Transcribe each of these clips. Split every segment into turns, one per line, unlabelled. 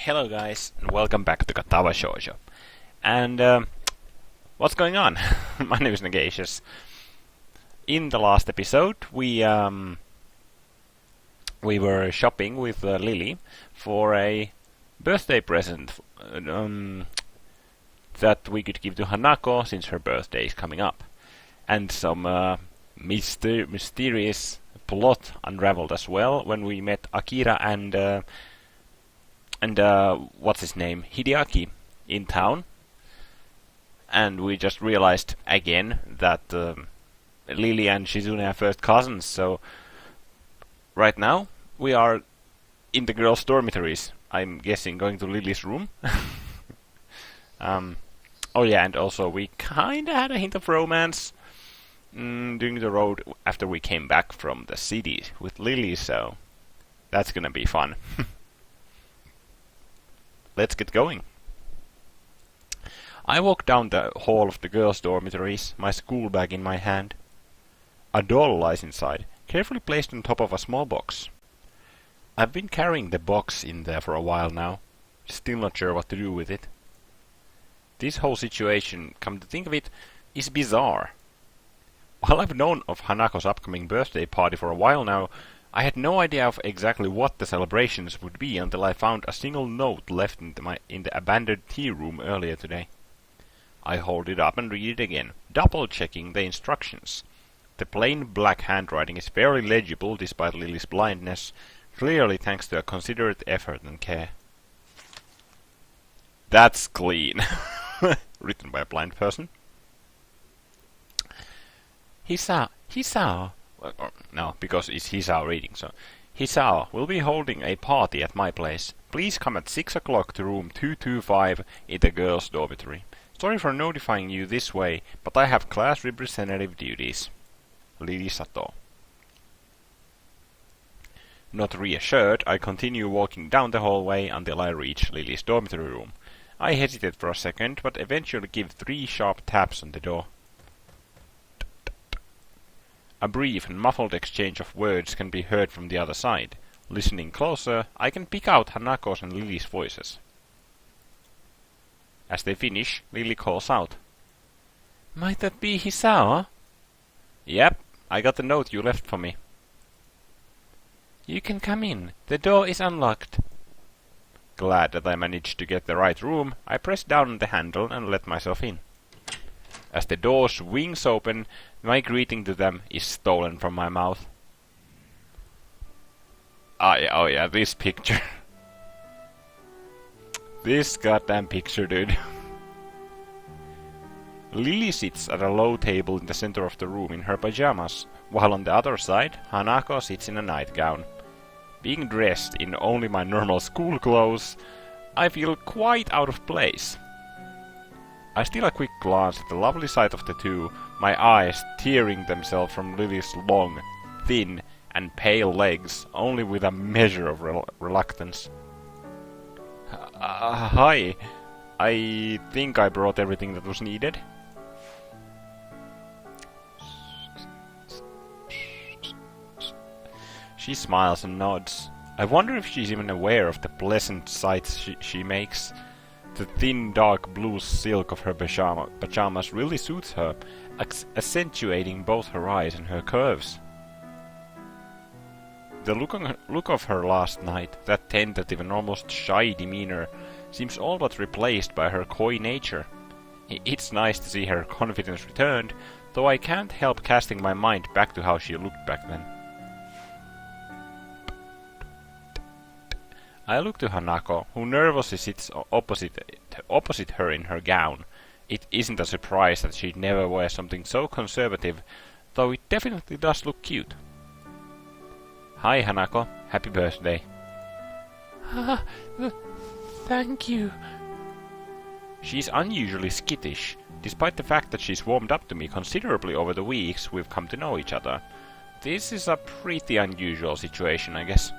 Hello guys, and welcome back to Katawa Shoujo. And what's going on? My name is Negacious. In the last episode, we were shopping with Lily for a birthday present that we could give to Hanako since her birthday is coming up. And some mysterious plot unraveled as well when we met Akira and what's his name, Hideaki, in town. And we just realized again that Lily and Shizune are first cousins, so right now we are in the girls' dormitories. I'm guessing going to Lily's room. Oh yeah, and also we kinda had a hint of romance during the road after we came back from the city with Lily, so that's gonna be fun. Let's get going. I walked down the hall of the girls' dormitories, my school bag in my hand. A doll lies inside, carefully placed on top of a small box. I've been carrying the box in there for a while now, still not sure what to do with it. This whole situation, come to think of it, is bizarre. While I've known of Hanako's upcoming birthday party for a while now, I had no idea of exactly what the celebrations would be until I found a single note left in the abandoned tea room earlier today. I hold it up and read it again, double-checking the instructions. The plain black handwriting is barely legible despite Lily's blindness, clearly thanks to a considerate effort and care. That's clean. Written by a blind person. Hisao. No, because it's Hisao reading, so. Hisao will be holding a party at my place. Please come at 6 o'clock to room 225 in the girls' dormitory. Sorry for notifying you this way, but I have class representative duties. Lily Sato. Not reassured, I continue walking down the hallway until I reach Lily's dormitory room. I hesitate for a second, but eventually give 3 sharp taps on the door. A brief and muffled exchange of words can be heard from the other side. Listening closer, I can pick out Hanako's and Lily's voices. As they finish, Lily calls out. Might that be Hisao? Yep, I got the note you left for me. You can come in. The door is unlocked. Glad that I managed to get the right room, I press down on the handle and let myself in. As the door swings open, my greeting to them is stolen from my mouth. Oh yeah, this picture. This goddamn picture, dude. Lily sits at a low table in the center of the room in her pajamas, while on the other side, Hanako sits in a nightgown. Being dressed in only my normal school clothes, I feel quite out of place. I steal a quick glance at the lovely sight of the two, my eyes tearing themselves from Lily's long, thin, and pale legs, only with a measure of reluctance. Hi. I think I brought everything that was needed. She smiles and nods. I wonder if she's even aware of the pleasant sights she makes. The thin dark blue silk of her pajamas really suits her, accentuating both her eyes and her curves. The look of her last night, that tentative and almost shy demeanor, seems all but replaced by her coy nature. It's nice to see her confidence returned, though I can't help casting my mind back to how she looked back then. I look to Hanako, who nervously sits opposite her in her gown. It isn't a surprise that she'd never wear something so conservative, though it definitely does look cute. Hi Hanako, happy birthday.
Thank you.
She's unusually skittish, despite the fact that she's warmed up to me considerably over the weeks we've come to know each other. This is a pretty unusual situation, I guess.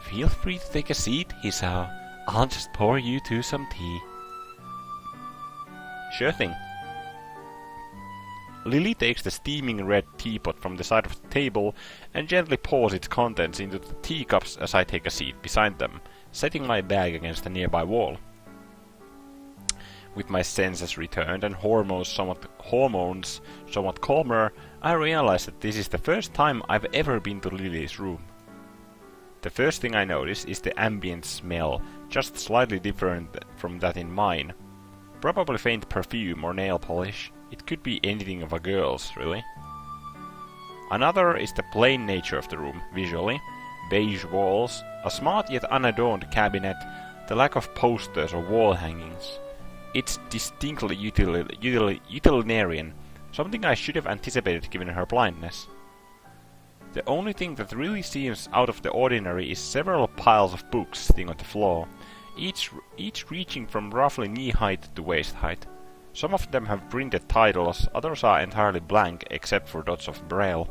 Feel free to take a seat, Hisao. I'll just pour you two some tea. Sure thing. Lily takes the steaming red teapot from the side of the table and gently pours its contents into the teacups as I take a seat beside them, setting my bag against a nearby wall. With my senses returned and hormones somewhat calmer, I realize that this is the first time I've ever been to Lily's room. The first thing I notice is the ambient smell, just slightly different from that in mine. Probably faint perfume or nail polish. It could be anything of a girl's, really. Another is the plain nature of the room, visually. Beige walls, a smart yet unadorned cabinet, the lack of posters or wall hangings. It's distinctly utilitarian, something I should have anticipated given her blindness. The only thing that really seems out of the ordinary is several piles of books sitting on the floor, each reaching from roughly knee-height to waist-height. Some of them have printed titles, others are entirely blank except for dots of braille.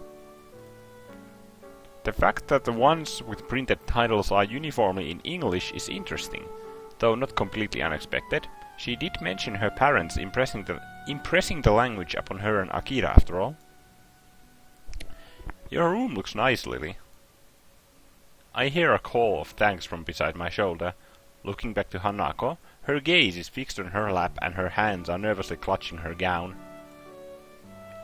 The fact that the ones with printed titles are uniformly in English is interesting, though not completely unexpected. She did mention her parents impressing the language upon her and Akira after all. Your room looks nice, Lily. I hear a call of thanks from beside my shoulder. Looking back to Hanako, her gaze is fixed on her lap and her hands are nervously clutching her gown.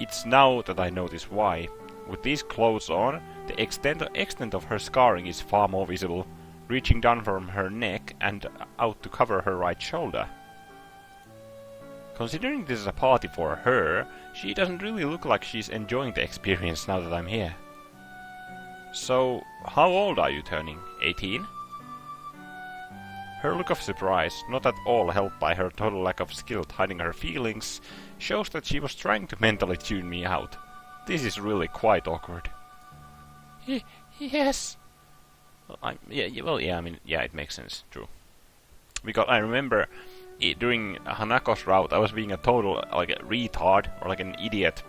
It's now that I notice why. With these clothes on, the extent of her scarring is far more visible, reaching down from her neck and out to cover her right shoulder. Considering this is a party for her, she doesn't really look like she's enjoying the experience now that I'm here. So, how old are you turning? 18? Her look of surprise, not at all helped by her total lack of skill at hiding her feelings, shows that she was trying to mentally tune me out. This is really quite awkward.
Yes.
It makes sense, true. Because I remember during Hanako's route, I was being a total, a retard, or an idiot,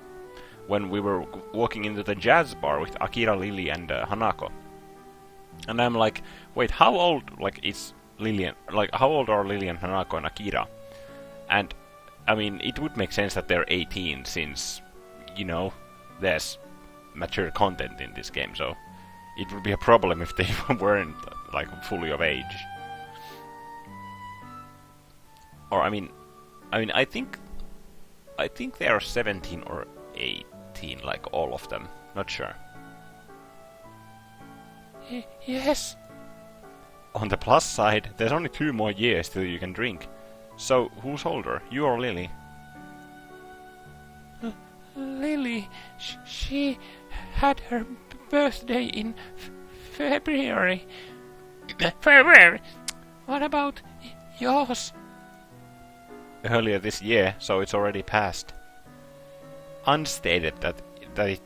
when we were walking into the jazz bar with Akira, Lily, and Hanako. And I'm like, wait, how old, is Lily, how old are Lily and Hanako and Akira? And, it would make sense that they're 18, since, there's mature content in this game, so it would be a problem if they weren't, fully of age. Or, I think they are 17 or 18, all of them. Not sure.
Yes.
On the plus side, there's only 2 more years till you can drink. So, who's older, you or Lily?
Lily, she had her birthday in February. February. What about yours?
Earlier this year, so it's already passed. Unstated is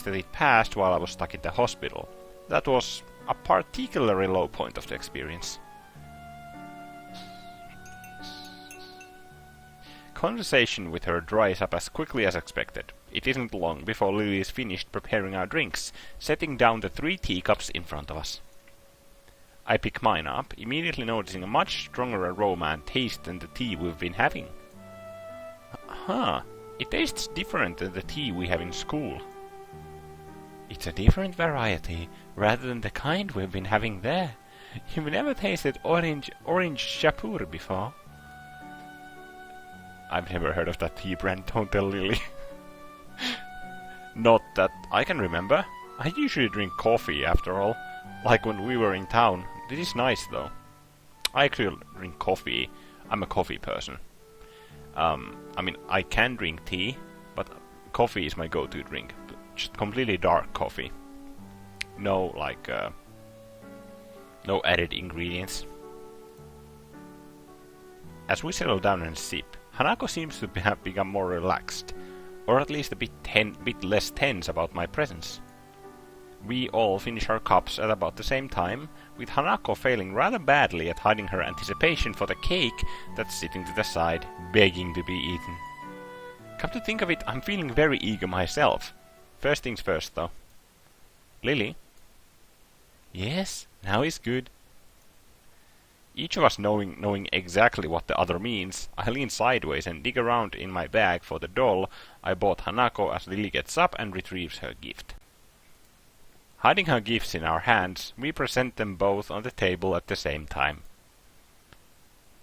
that it passed while I was stuck in the hospital. That was a particularly low point of the experience. Conversation with her dries up as quickly as expected. It isn't long before Lily is finished preparing our drinks, setting down the 3 teacups in front of us. I pick mine up, immediately noticing a much stronger aroma and taste than the tea we've been having. Huh, it tastes different than the tea we have in school. It's a different variety, rather than the kind we've been having there. You've never tasted orange shapur before? I've never heard of that tea brand, don't tell Lily. Not that I can remember. I usually drink coffee, after all. Like when we were in town. This is nice, though. I actually drink coffee. I'm a coffee person. I can drink tea, but coffee is my go-to drink. Just completely dark coffee. No, no added ingredients. As we settle down and sip, Hanako seems to have become more relaxed, or at least a bit less tense about my presence. We all finish our cups at about the same time, with Hanako failing rather badly at hiding her anticipation for the cake that's sitting to the side, begging to be eaten. Come to think of it, I'm feeling very eager myself. First things first, though. Lily? Yes, now is good. Each of us knowing exactly what the other means, I lean sideways and dig around in my bag for the doll I bought Hanako as Lily gets up and retrieves her gift. Hiding her gifts in our hands, we present them both on the table at the same time.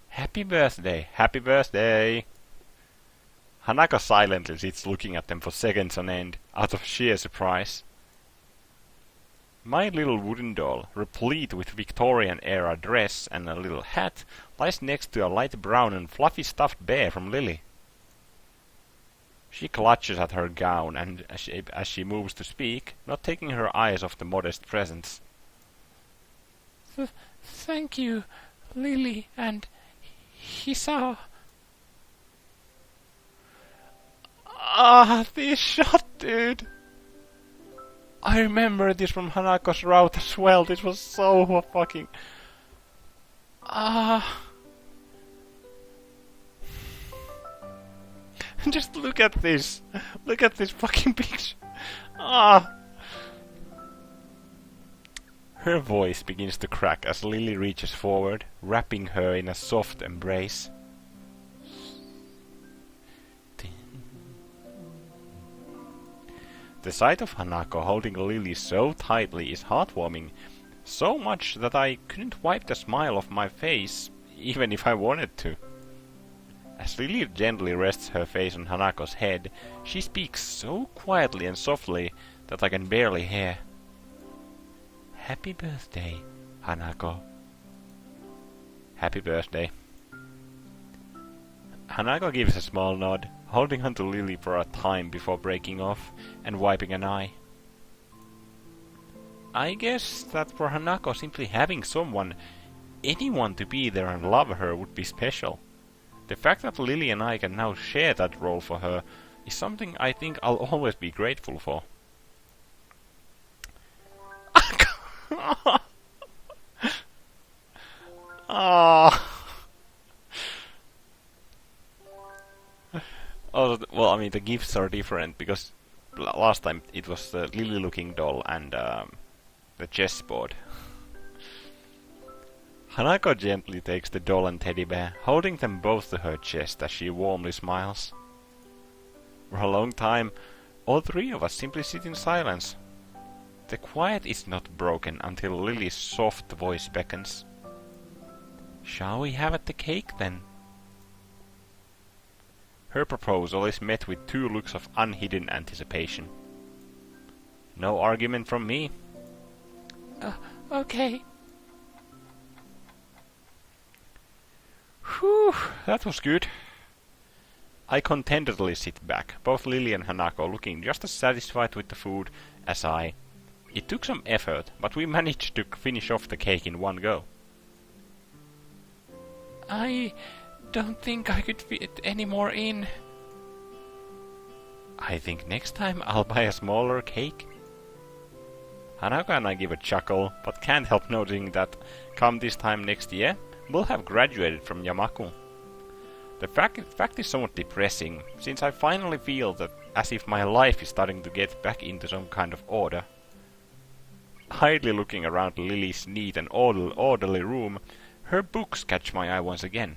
Happy birthday! Happy birthday! Hanako silently sits looking at them for seconds on end, out of sheer surprise. My little wooden doll, replete with Victorian-era dress and a little hat, lies next to a light brown and fluffy stuffed bear from Lily. She clutches at her gown and as she moves to speak, not taking her eyes off the modest presents.
Thank you, Lily and Hisao.
This shot, dude! I remember this from Hanako's route as well. This was so fucking... Just look at this. Look at this fucking picture. Her voice begins to crack as Lily reaches forward, wrapping her in a soft embrace. The sight of Hanako holding Lily so tightly is heartwarming, so much that I couldn't wipe the smile off my face, even if I wanted to. As Lily gently rests her face on Hanako's head, she speaks so quietly and softly that I can barely hear. Happy birthday, Hanako. Happy birthday. Hanako gives a small nod, holding onto Lily for a time before breaking off and wiping an eye. I guess that for Hanako simply having someone, anyone to be there and love her would be special. The fact that Lily and I can now share that role for her is something I think I'll always be grateful for. Oh, well, I mean, the gifts are different because last time it was the Lily-looking doll and the chessboard. Hanako gently takes the doll and teddy bear, holding them both to her chest as she warmly smiles. For a long time, all three of us simply sit in silence. The quiet is not broken until Lily's soft voice beckons. Shall we have at the cake then? Her proposal is met with 2 looks of unhidden anticipation. No argument from me.
Okay.
Whew, that was good. I contentedly sit back, both Lily and Hanako looking just as satisfied with the food as I. It took some effort, but we managed to finish off the cake in one go.
I don't think I could fit any more in.
I think next time I'll buy a smaller cake. Hanako and I give a chuckle, but can't help noting that come this time next year, we'll have graduated from Yamaku. The fact is somewhat depressing, since I finally feel that as if my life is starting to get back into some kind of order. Idly looking around Lily's neat and orderly room, her books catch my eye once again.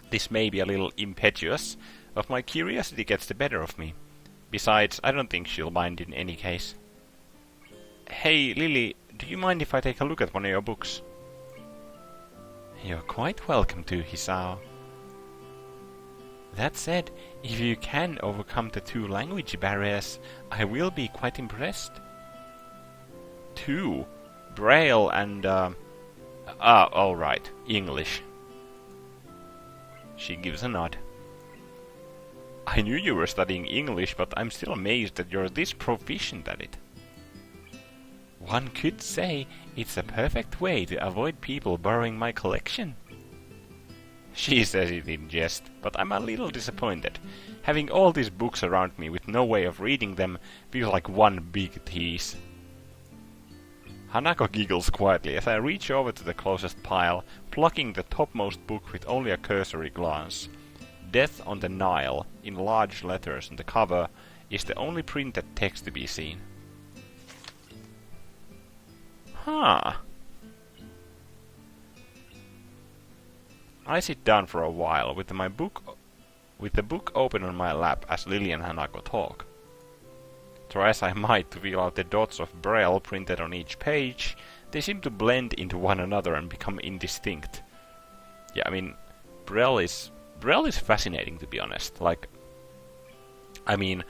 This may be a little impetuous, but my curiosity gets the better of me. Besides, I don't think she'll mind in any case. Hey, Lily, do you mind if I take a look at one of your books? You're quite welcome to, Hisao. That said, if you can overcome the 2 language barriers, I will be quite impressed. 2? Braille and, alright, English. She gives a nod. I knew you were studying English, but I'm still amazed that you're this proficient at it. One could say it's a perfect way to avoid people borrowing my collection. She says it in jest, but I'm a little disappointed. Having all these books around me with no way of reading them feels like one big tease. Hanako giggles quietly as I reach over to the closest pile, plucking the topmost book with only a cursory glance. Death on the Nile, in large letters on the cover, is the only printed text to be seen. Huh. I sit down for a while with the book open on my lap as Lily and Hanako talk. Try as I might to feel out the dots of braille printed on each page, they seem to blend into one another and become indistinct. Yeah, I mean, braille is fascinating, to be honest. Like, I mean,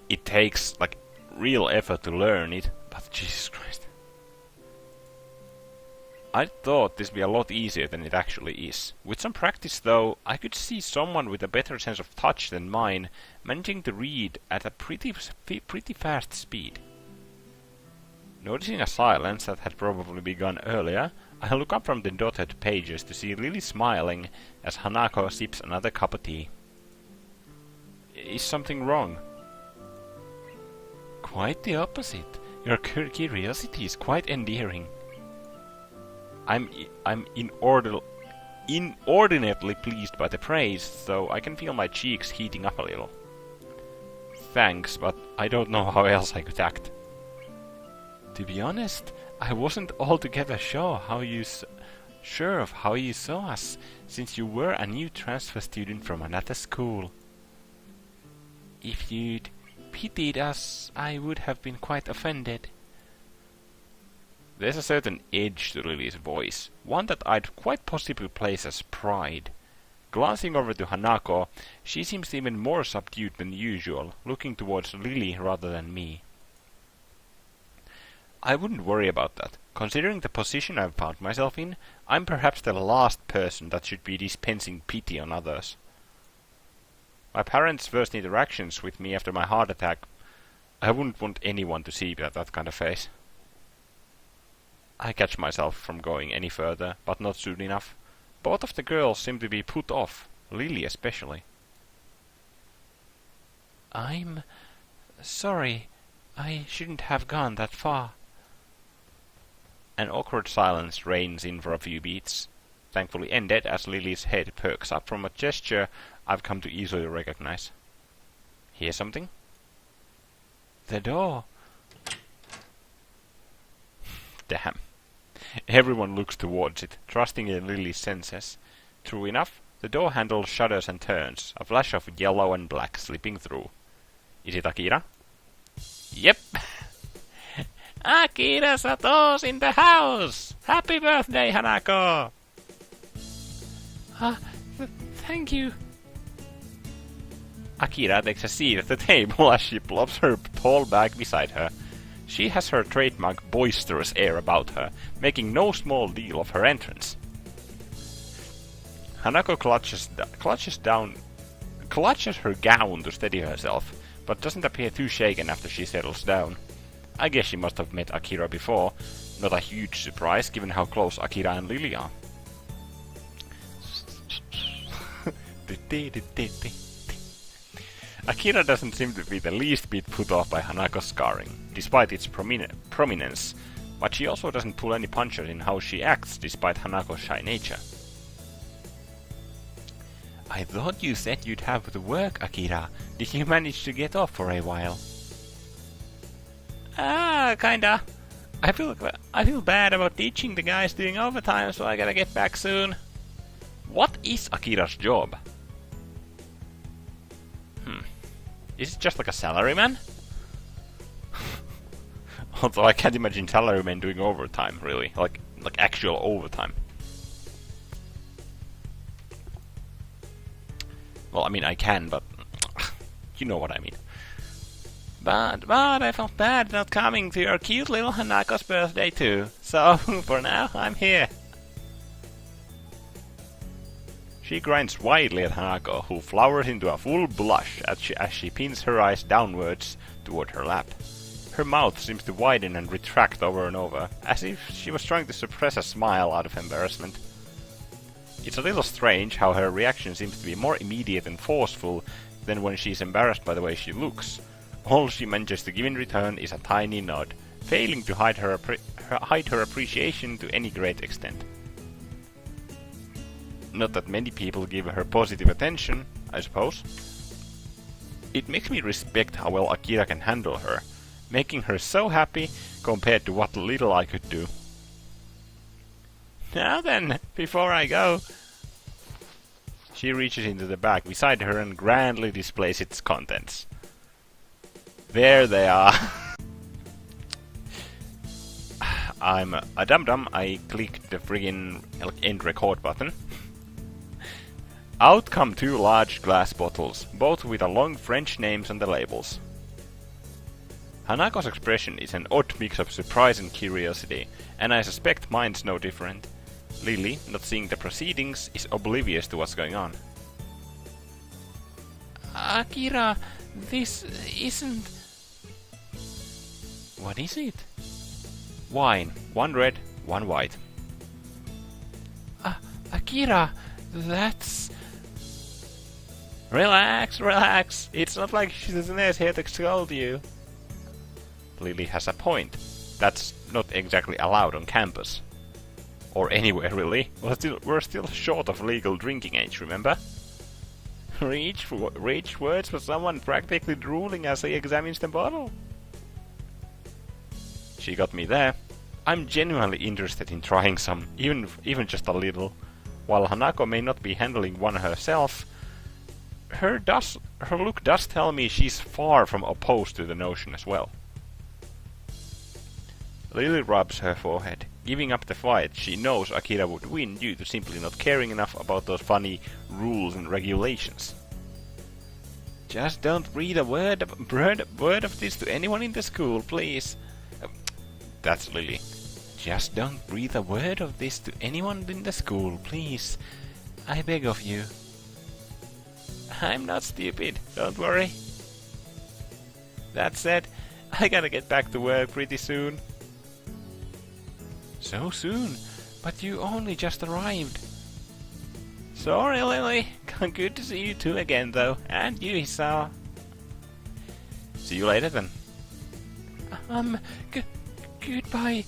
it takes like real effort to learn it, but Jesus Christ. I thought this would be a lot easier than it actually is. With some practice though, I could see someone with a better sense of touch than mine managing to read at a pretty fast speed. Noticing a silence that had probably begun earlier, I look up from the dotted pages to see Lily smiling as Hanako sips another cup of tea. Is something wrong? Quite the opposite. Your curiosity is quite endearing. I'm inordinately pleased by the praise, so I can feel my cheeks heating up a little. Thanks, but I don't know how else I could act. To be honest, I wasn't altogether sure of how you saw us, since you were a new transfer student from another school. If you'd pitied us, I would have been quite offended. There's a certain edge to Lily's voice, one that I'd quite possibly place as pride. Glancing over to Hanako, she seems even more subdued than usual, looking towards Lily rather than me. I wouldn't worry about that. Considering the position I've found myself in, I'm perhaps the last person that should be dispensing pity on others. My parents' first interactions with me after my heart attack, I wouldn't want anyone to see that kind of face. I catch myself from going any further, but not soon enough. Both of the girls seem to be put off, Lily especially. I'm sorry. I shouldn't have gone that far. An awkward silence reigns in for a few beats, thankfully ended as Lily's head perks up from a gesture I've come to easily recognize. Hear something? The door. Damn. Everyone looks towards it, trusting in Lily's senses. True enough, the door handle shudders and turns, a flash of yellow and black slipping through. Is it Akira? Yep. Akira Sato's in the house! Happy birthday, Hanako!
Thank you.
Akira takes a seat at the table as she plops her tall bag beside her. She has her trademark boisterous air about her, making no small deal of her entrance. Hanako clutches her gown to steady herself, but doesn't appear too shaken after she settles down. I guess she must have met Akira before, not a huge surprise given how close Akira and Lily are. Akira doesn't seem to be the least bit put off by Hanako's scarring, despite its prominence, but she also doesn't pull any punches in how she acts despite Hanako's shy nature. I thought you said you'd have to work, Akira. Did you manage to get off for a while?
Kinda. I feel bad about teaching the guys doing overtime, so I gotta get back soon.
What is Akira's job? Is it just like a salaryman? Although I can't imagine salarymen doing overtime, really. Like actual overtime. Well, I mean, I can, but you know what I mean.
But I felt bad not coming to your cute little Hanako's birthday too. So, for now, I'm here.
She grinds widely at Hanako, who flowers into a full blush as she pins her eyes downwards toward her lap. Her mouth seems to widen and retract over and over, as if she was trying to suppress a smile out of embarrassment. It's a little strange how her reaction seems to be more immediate and forceful than when she's embarrassed by the way she looks. All she manages to give in return is a tiny nod, failing to hide her appreciation to any great extent. Not that many people give her positive attention, I suppose. It makes me respect how well Akira can handle her, making her so happy compared to what little I could do.
Now then, before I go,
She reaches into the bag beside her and grandly displays its contents. There they are. I'm a dum-dum. I clicked the friggin' end record button. Out come 2 large glass bottles, both with a long French names on the labels. Hanako's expression is an odd mix of surprise and curiosity, and I suspect mine's no different. Lily, not seeing the proceedings, is oblivious to what's going on.
Akira, this isn't...
What is it? Wine. 1 red, 1 white.
Akira, that's...
Relax, relax. It's not like she's here to scold you. Lily has a point. That's not exactly allowed on campus. Or anywhere, really. We're still short of legal drinking age, remember? Reach words for someone practically drooling as he examines the bottle. She got me there. I'm genuinely interested in trying some, even just a little. While Hanako may not be handling one herself, her look does tell me she's far from opposed to the notion as well. Lily rubs her forehead. Giving up the fight, she knows Akira would win due to simply not caring enough about those funny rules and regulations. Just don't breathe a word of this to anyone in the school, please. That's Lily. Just don't breathe a word of this to anyone in the school, please. I beg of you. I'm not stupid, don't worry. That said, I gotta get back to work pretty soon. So soon? But you only just arrived. Sorry, Lily. Good to see you two again, though. And you, Hisao. See you later, then.
Goodbye,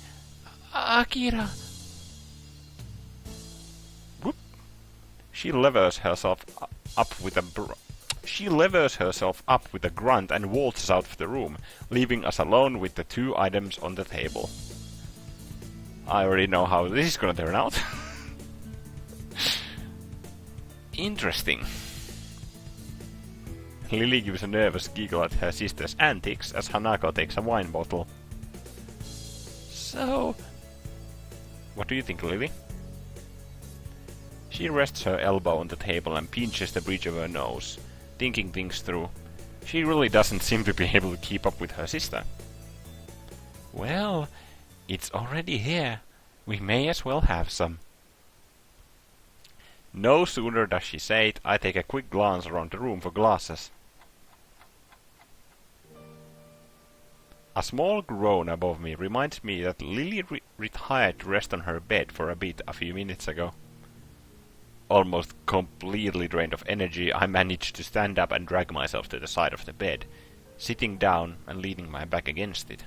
Akira.
Whoop. She levers herself up with a grunt and waltzes out of the room, leaving us alone with the 2 items on the table. I already know how this is gonna turn out. Interesting. Lily gives a nervous giggle at her sister's antics as Hanako takes a wine bottle.
So...
What do you think, Lily? She rests her elbow on the table and pinches the bridge of her nose, thinking things through. She really doesn't seem to be able to keep up with her sister. Well... It's already here. We may as well have some. No sooner does she say it, I take a quick glance around the room for glasses. A small groan above me reminds me that Lily retired to rest on her bed for a bit a few minutes ago. Almost completely drained of energy, I managed to stand up and drag myself to the side of the bed, sitting down and leaning my back against it.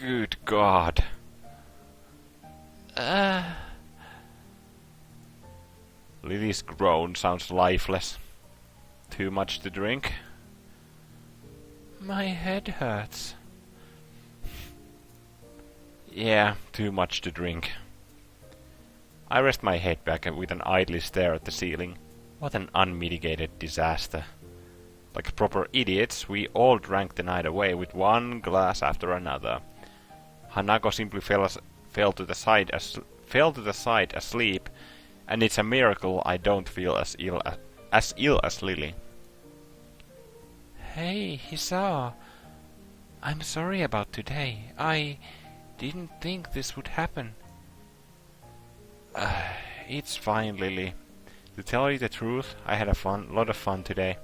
Good God. Lily's groan sounds lifeless. Too much to drink?
My head hurts.
Yeah, too much to drink. I rest my head back with an idly stare at the ceiling. What an unmitigated disaster. Like proper idiots, we all drank the night away with 1 glass after another. Hanako simply fell to the side asleep, and it's a miracle I don't feel as ill as Lily.
Hey, Hisao. I'm sorry about today. I didn't think this would happen.
It's fine, Lily. To tell you the truth, I had a lot of fun today.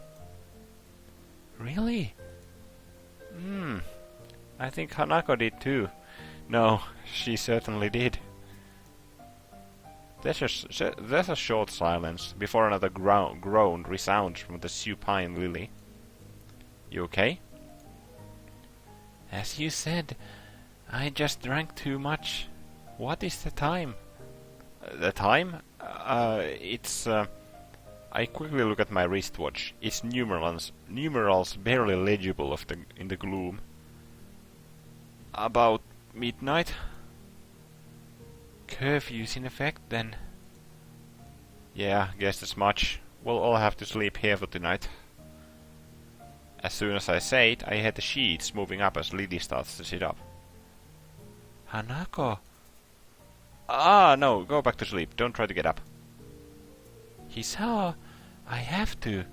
Really?
I think Hanako did too. No, she certainly did. There's a short silence before another groan resounds from the supine Lily. You okay?
As you said, I just drank too much. What is the time?
The time? It's... I quickly look at my wristwatch. Its numerals barely legible in the gloom. About midnight?
Curfew's in effect then.
Yeah, guess as much. We'll all have to sleep here for tonight. As soon as I say it, I hear the sheets moving up as Lily starts to sit up. Hanako! Ah, no, go back to sleep. Don't try to get up. Hisao, I have to.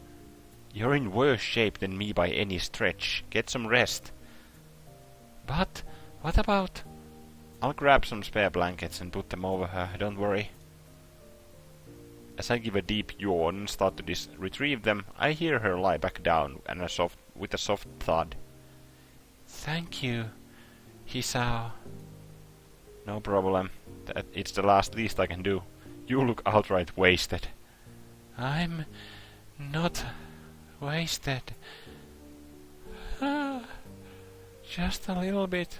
You're in worse shape than me by any stretch. Get some rest. But, what about... I'll grab some spare blankets and put them over her, don't worry. As I give a deep yawn and start to retrieve them, I hear her lie back down and with a soft thud. Thank you, Hisao. No problem. It's the least I can do. You look outright wasted. I'm not wasted. Just a little bit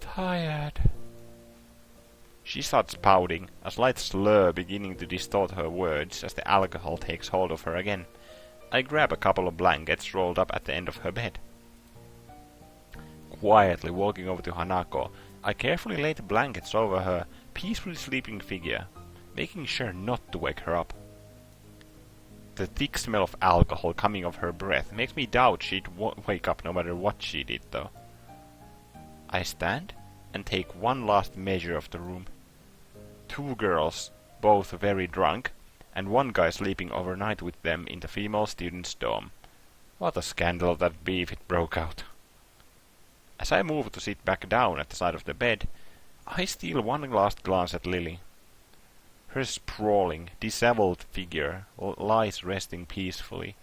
tired. She starts pouting, a slight slur beginning to distort her words as the alcohol takes hold of her again. I grab a couple of blankets rolled up at the end of her bed. Quietly walking over to Hanako, I carefully lay the blankets over her peacefully sleeping figure, making sure not to wake her up. The thick smell of alcohol coming off her breath makes me doubt she'd wake up no matter what she did, though. I stand and take one last measure of the room. 2 girls, both very drunk, and 1 guy sleeping overnight with them in the female student's dorm. What a scandal that'd be if it broke out. As I move to sit back down at the side of the bed, I steal one last glance at Lily. Her sprawling, disheveled figure lies resting peacefully,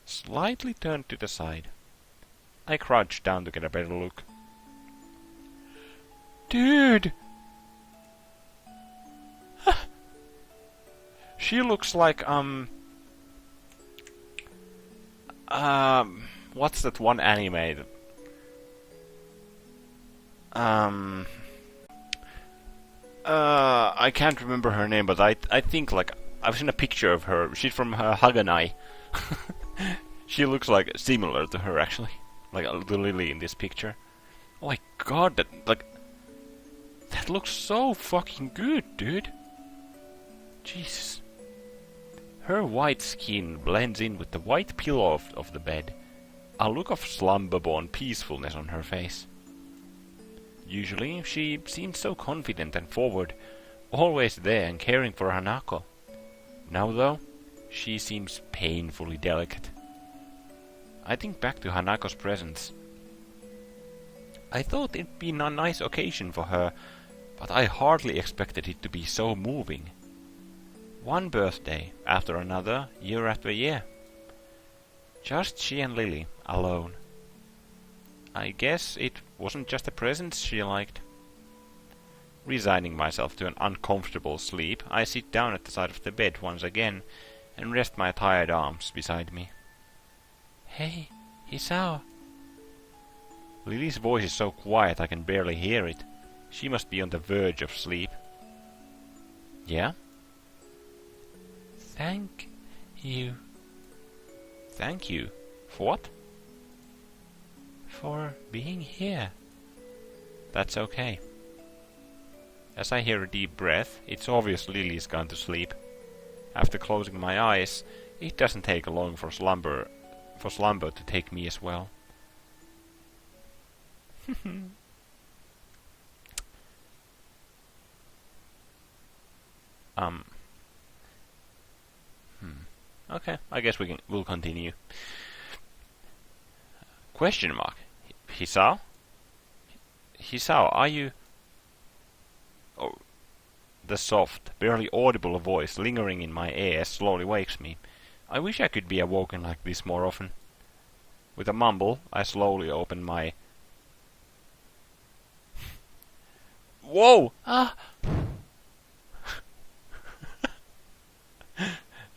slightly turned to the side. I crouch down to get a better look. Dude! She looks like, what's that one anime? I can't remember her name, but I think, like, I've seen a picture of her. She's from Haganai. She looks, like, similar to her, actually. Like, the Lily in this picture. Oh my god, that looks so fucking good, dude. Jesus. Her white skin blends in with the white pillow of the bed. A look of slumber-born peacefulness on her face. Usually, she seemed so confident and forward, always there and caring for Hanako. Now, though, she seems painfully delicate. I think back to Hanako's presence. I thought it'd be a nice occasion for her, but I hardly expected it to be so moving. One birthday after another, year after year. Just she and Lily, alone. I guess it wasn't just the presents she liked. Resigning myself to an uncomfortable sleep, I sit down at the side of the bed once again and rest my tired arms beside me. Hey, Hisao. Lily's voice is so quiet I can barely hear it. She must be on the verge of sleep. Yeah? Thank you. Thank you? For what? For being here. That's okay. As I hear a deep breath, it's obvious Lily's gone to sleep. After closing my eyes, it doesn't take long for slumber to take me as well. Okay, I guess we'll continue. Question mark. Hisao? Hisao, are you... Oh, the soft, barely audible voice lingering in my ears slowly wakes me. I wish I could be awoken like this more often. With a mumble, I slowly open my... Whoa! Ah!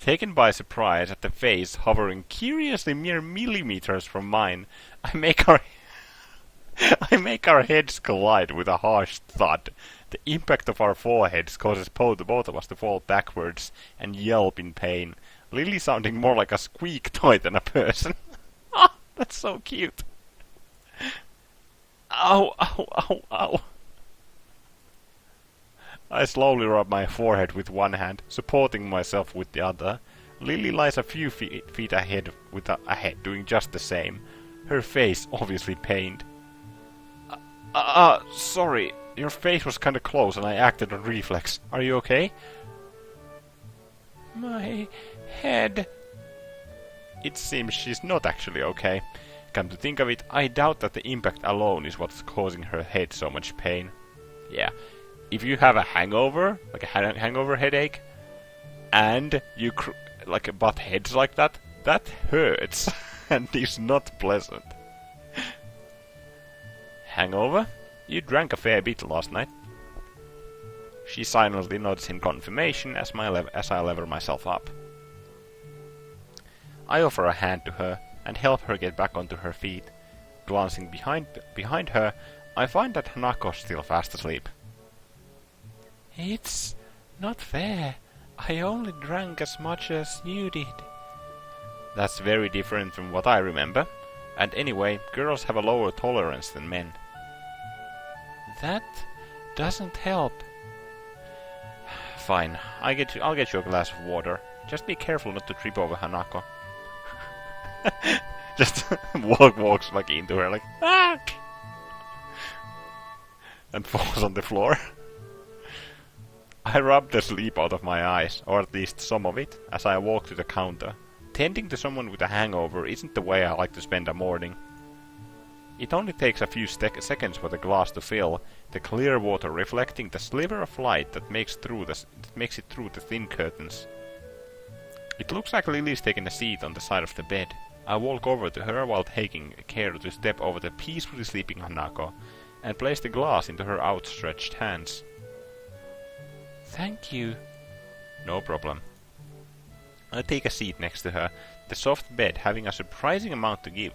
Taken by surprise at the face hovering curiously mere millimeters from mine, I make our heads collide with a harsh thud. The impact of our foreheads causes both of us to fall backwards and yelp in pain, Lily sounding more like a squeak toy than a person. Ah, that's so cute. Ow, ow, ow, ow. I slowly rub my forehead with one hand, supporting myself with the other. Lily lies a few feet ahead, doing just the same. Her face obviously pained. Sorry. Your face was kinda close and I acted on reflex. Are you okay?
My head.
It seems she's not actually okay. Come to think of it, I doubt that the impact alone is what's causing her head so much pain. Yeah, if you have a hangover, like a hangover headache, and you butt heads like that, that hurts and is not pleasant. Hangover? You drank a fair bit last night. She silently nods in confirmation as I lever myself up. I offer a hand to her and help her get back onto her feet. Glancing behind her, I find that Hanako's still fast asleep.
It's not fair. I only drank as much as you did.
That's very different from what I remember. And anyway, girls have a lower tolerance than men.
That doesn't help.
Fine, I'll get you a glass of water. Just be careful not to trip over Hanako. Just walks like into her like fuck, and falls on the floor. I rub the sleep out of my eyes, or at least some of it, as I walk to the counter. Tending to someone with a hangover isn't the way I like to spend a morning. It only takes a few seconds for the glass to fill, the clear water reflecting the sliver of light that makes it through the thin curtains. It looks like Lily's taking a seat on the side of the bed. I walk over to her while taking care to step over the peacefully sleeping Hanako and place the glass into her outstretched hands.
Thank you.
No problem. I take a seat next to her, the soft bed having a surprising amount to give.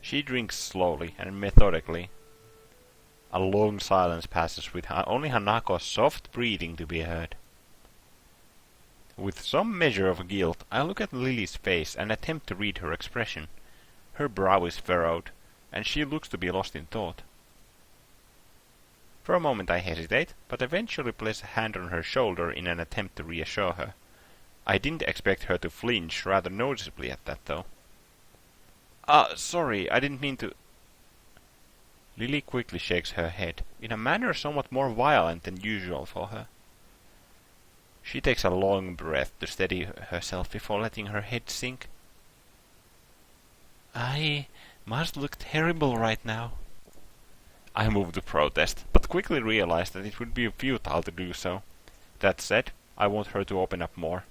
She drinks slowly and methodically. A long silence passes with only Hanako's soft breathing to be heard. With some measure of guilt, I look at Lily's face and attempt to read her expression. Her brow is furrowed, and she looks to be lost in thought. For a moment I hesitate, but eventually place a hand on her shoulder in an attempt to reassure her. I didn't expect her to flinch rather noticeably at that, though. Sorry, I didn't mean to... Lily quickly shakes her head, in a manner somewhat more violent than usual for her. She takes a long breath to steady herself before letting her head sink.
I must look terrible right now.
I move to protest, but quickly realize that it would be futile to do so. That said, I want her to open up more.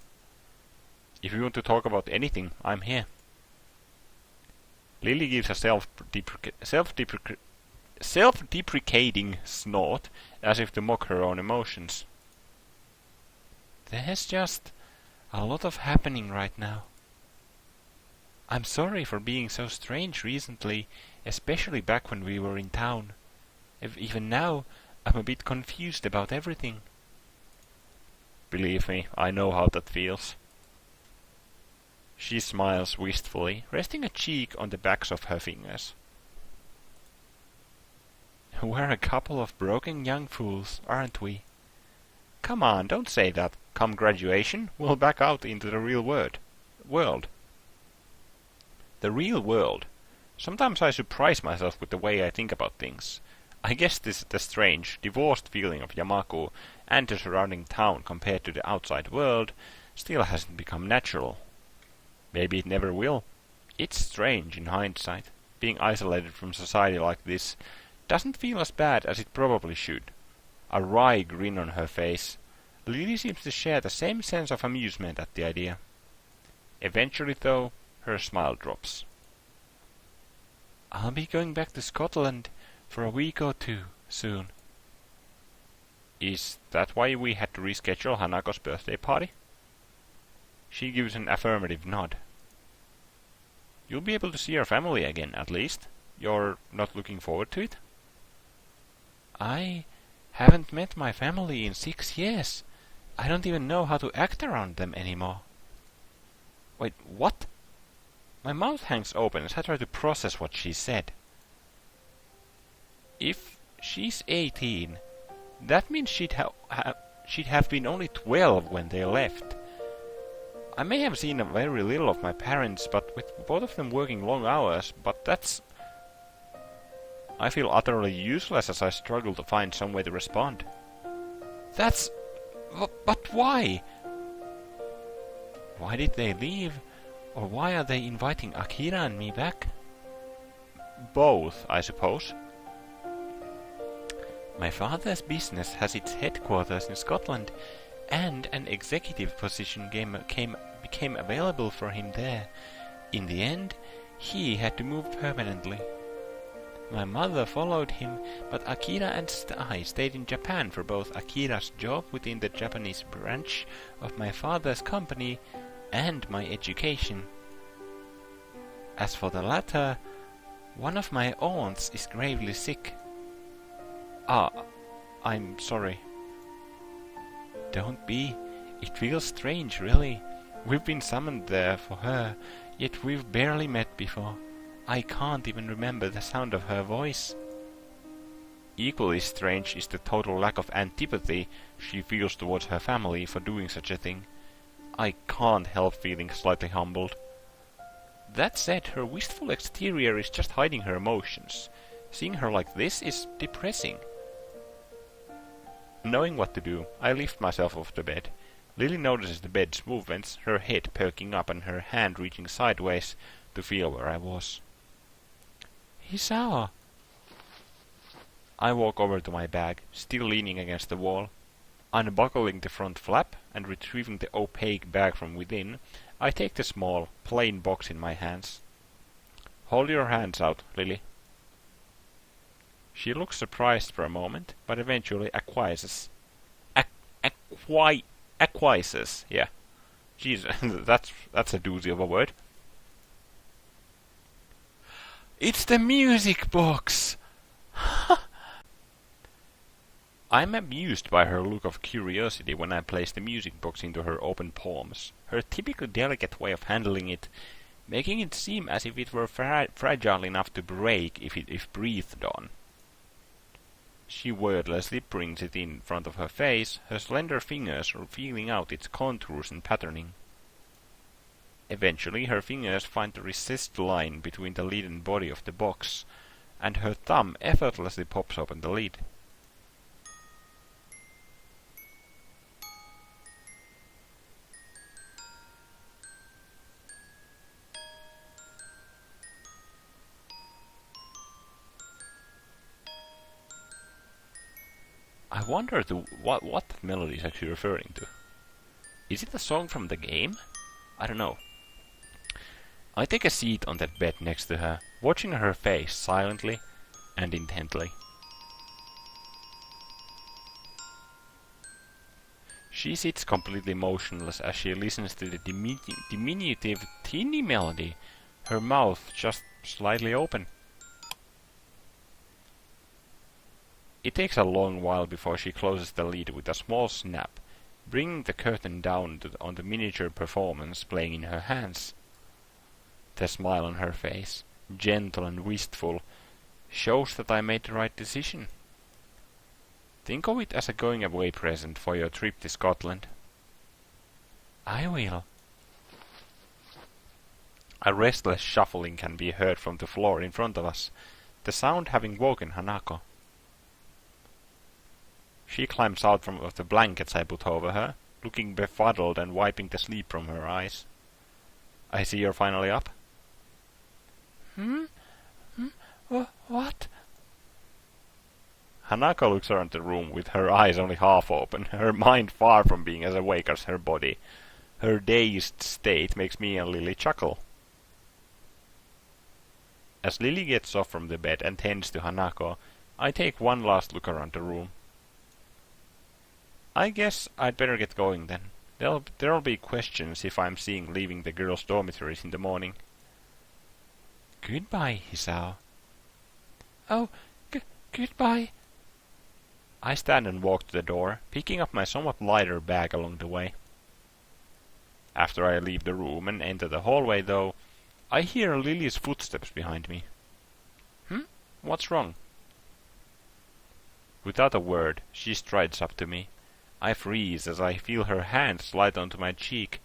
If you want to talk about anything, I'm here. Lily gives a self-deprecating snort, as if to mock her own emotions.
There's just a lot of happening right now. I'm sorry for being so strange recently, especially back when we were in town. Even now, I'm a bit confused about everything.
Believe me, I know how that feels. She smiles wistfully, resting a cheek on the backs of her fingers.
We're a couple of broken young fools, aren't we?
Come on, don't say that. Come graduation, we'll back out into the real world. The real world. Sometimes I surprise myself with the way I think about things. I guess this the strange, divorced feeling of Yamaku and the surrounding town compared to the outside world still hasn't become natural. Maybe it never will. It's strange in hindsight. Being isolated from society like this doesn't feel as bad as it probably should. A wry grin on her face. Lily seems to share the same sense of amusement at the idea. Eventually, though, her smile drops.
I'll be going back to Scotland for a week or two soon.
Is that why we had to reschedule Hanako's birthday party? She gives an affirmative nod. You'll be able to see your family again, at least. You're not looking forward to it?
I haven't met my family in 6 years. I don't even know how to act around them anymore.
Wait, what? My mouth hangs open as I try to process what she said. If
She's 18. That means she'd have been only 12 when they left. I may have seen very little of my parents, but with both of them working long hours, but that's... I feel utterly useless as I struggle to find some way to respond. That's... But why? Why did they leave? Or why are they inviting Akira and me back?
Both, I suppose.
My father's business has its headquarters in Scotland, and an executive position became available for him there. In the end, he had to move permanently. My mother followed him, but Akira and I stayed in Japan for both Akira's job within the Japanese branch of my father's company and my education. As for the latter, one of my aunts is gravely sick. I'm sorry. Don't be. It feels strange, really. We've been summoned there for her, yet we've barely met before. I can't even remember the sound of her voice.
Equally strange is the total lack of antipathy she feels towards her family for doing such a thing. I can't help feeling slightly humbled. That said, her wistful exterior is just hiding her emotions. Seeing her like this is depressing. Knowing what to do, I lift myself off the bed. Lily notices the bed's movements, her head perking up and her hand reaching sideways to feel where I was.
Hisao!
I walk over to my bag, still leaning against the wall. Unbuckling the front flap and retrieving the opaque bag from within, I take the small, plain box in my hands. Hold your hands out, Lily. She looks surprised for a moment, but eventually acquiesces. Acquiesces, yeah. Jeez, that's a doozy of a word.
It's the music box!
I'm amused by her look of curiosity when I place the music box into her open palms, her typically delicate way of handling it, making it seem as if it were fragile enough to break if breathed on. She wordlessly brings it in front of her face, her slender fingers feeling out its contours and patterning. Eventually her fingers find the recessed line between the lid and body of the box, and her thumb effortlessly pops open the lid. I wonder what that melody is actually referring to. Is it a song from the game? I don't know. I take a seat on that bed next to her, watching her face silently and intently. She sits completely motionless as she listens to the diminutive, teeny melody, her mouth just slightly open. It takes a long while before she closes the lid with a small snap, bringing the curtain down on the miniature performance playing in her hands. The smile on her face, gentle and wistful, shows that I made the right decision. Think of it as a going-away present for your trip to Scotland.
I will.
A restless shuffling can be heard from the floor in front of us, the sound having woken Hanako. She climbs out from the blankets I put over her, looking befuddled and wiping the sleep from her eyes. I see you're finally up.
What?
Hanako looks around the room with her eyes only half open, her mind far from being as awake as her body. Her dazed state makes me and Lily chuckle. As Lily gets off from the bed and tends to Hanako, I take one last look around the room. I guess I'd better get going then. There'll be questions if I'm seen leaving the girls' dormitories in the morning.
Goodbye, Hisao. Oh, goodbye.
I stand and walk to the door, picking up my somewhat lighter bag along the way. After I leave the room and enter the hallway, though, I hear Lily's footsteps behind me. What's wrong? Without a word, she strides up to me. I freeze as I feel her hand slide onto my cheek,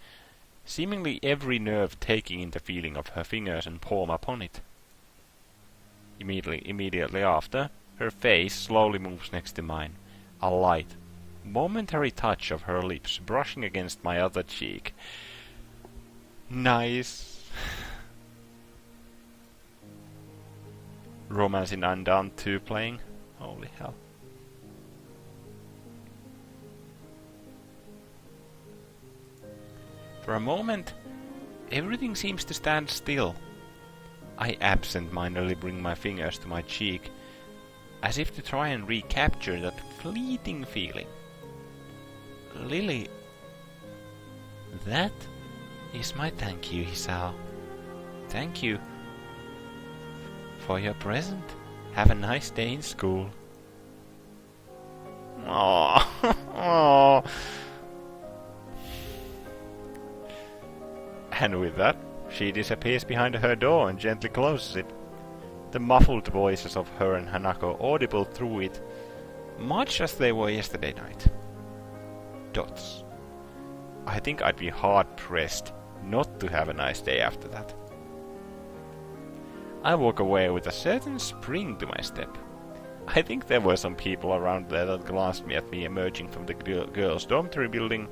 seemingly every nerve taking in the feeling of her fingers and palm upon it. Immediately after, her face slowly moves next to mine, a light, momentary touch of her lips brushing against my other cheek. Nice. Romance in Undawn 2 playing. Holy hell. For a moment, everything seems to stand still. I absent-mindedly bring my fingers to my cheek, as if to try and recapture that fleeting feeling. Lily, that is my thank you, Hisao. Thank you for your present. Have a nice day in school. Aww. Aww. And with that, she disappears behind her door and gently closes it. The muffled voices of her and Hanako audible through it, much as they were yesterday night. Dots. I think I'd be hard-pressed not to have a nice day after that. I walk away with a certain spring to my step. I think there were some people around there that glanced at me emerging from the girls' dormitory building,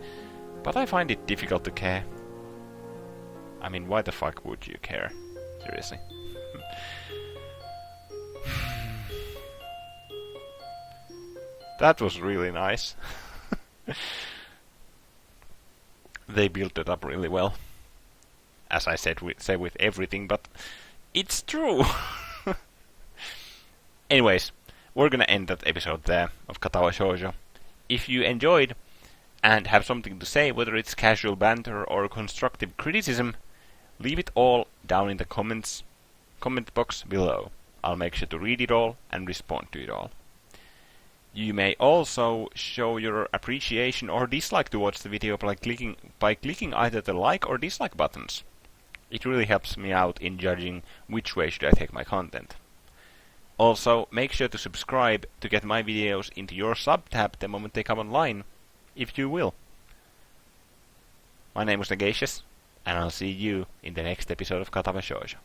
but I find it difficult to care. I mean, why the fuck would you care? Seriously. That was really nice. They built it up really well. As I say with everything, but it's true. Anyways, we're gonna end that episode there of Katawa Shoujo. If you enjoyed and have something to say, whether it's casual banter or constructive criticism, leave it all down in the comment box below. I'll make sure to read it all and respond to it all. You may also show your appreciation or dislike towards the video by clicking either the like or dislike buttons. It really helps me out in judging which way should I take my content. Also, make sure to subscribe to get my videos into your sub-tab the moment they come online, if you will. My name was Negacious, and I'll see you in the next episode of Katawa Shoujo.